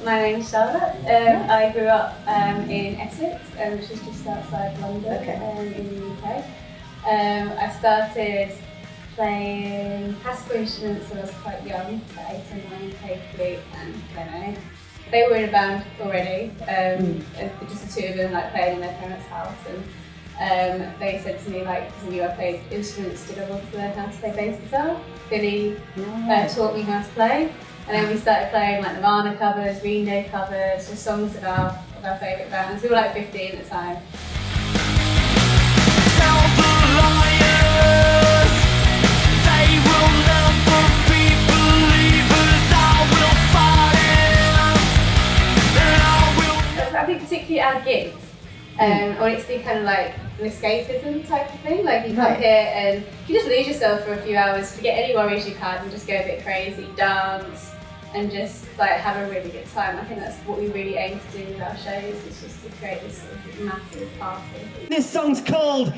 my name's Charlotte. I grew up in Essex, which is just outside London, in the UK. I started playing classical instruments when I was quite young, at 8 or 9, played flute and piano. They were in a band already, just the two of them playing in their parents' house. And they said to me, because I knew I played instruments, did I want to learn how to play bass guitar? Billy taught me how to play. And then we started playing Nirvana covers, Green Day covers, just songs of our favourite bands. We were 15 at the time. I think particularly our gigs, I want it to be kind of like an escapism type of thing. You come here and you just lose yourself for a few hours, forget any worries you've had and just go a bit crazy, dance and just have a really good time. I think that's what we really aim to do with our shows, is just to create this sort of massive party. This song's called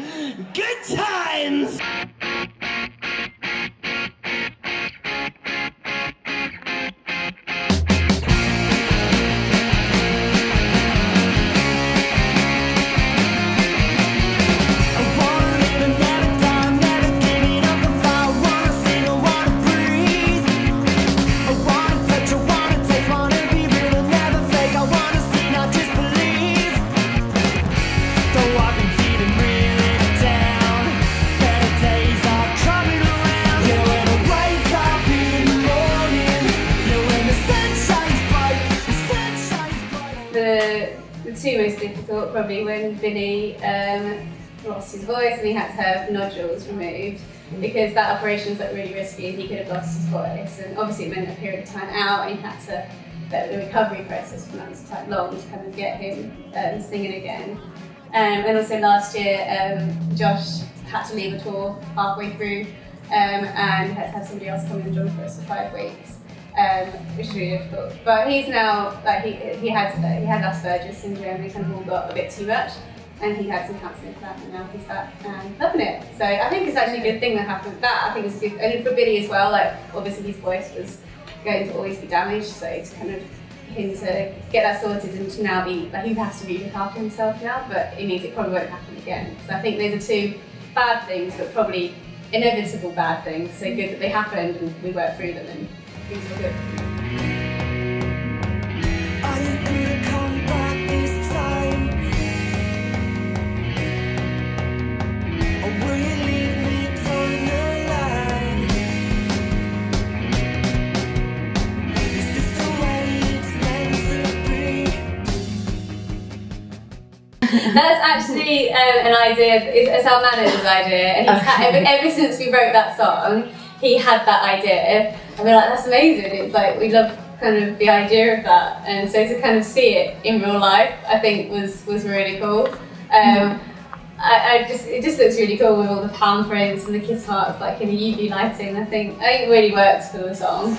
Good Times! The two most difficult probably when Billy lost his voice and he had to have nodules removed, because that operation was really risky and he could have lost his voice, and obviously it meant a period of time out and he had to, the recovery process for that was quite long to kind of get him singing again. And also last year Josh had to leave a tour halfway through and had to have somebody else come and join for us for 5 weeks. Which is really difficult. But he's now, he had Asperger's syndrome, he kind of all got a bit too much, and he had some counselling for that, and now he's back and loving it. So I think it's actually a good thing that happened with that. I think it's good, and for Billy as well, obviously his voice was going to always be damaged, so it's kind of him to get that sorted and to now be, he has to really look after himself now, but it means it probably won't happen again. So I think those are two bad things, but probably inevitable bad things, so good that they happened and we worked through them and things were good. Are you gonna come back this time? Or will you leave me on the line? Is this the way it's meant to be? That's actually an idea, it's our manager's idea, and he's had, ever since we wrote that song, he had that idea. And we're that's amazing. It's we love kind of the idea of that, and so to kind of see it in real life, I think was really cool. It just looks really cool with all the palm prints and the kiss marks in the UV lighting. I think it really works for the song.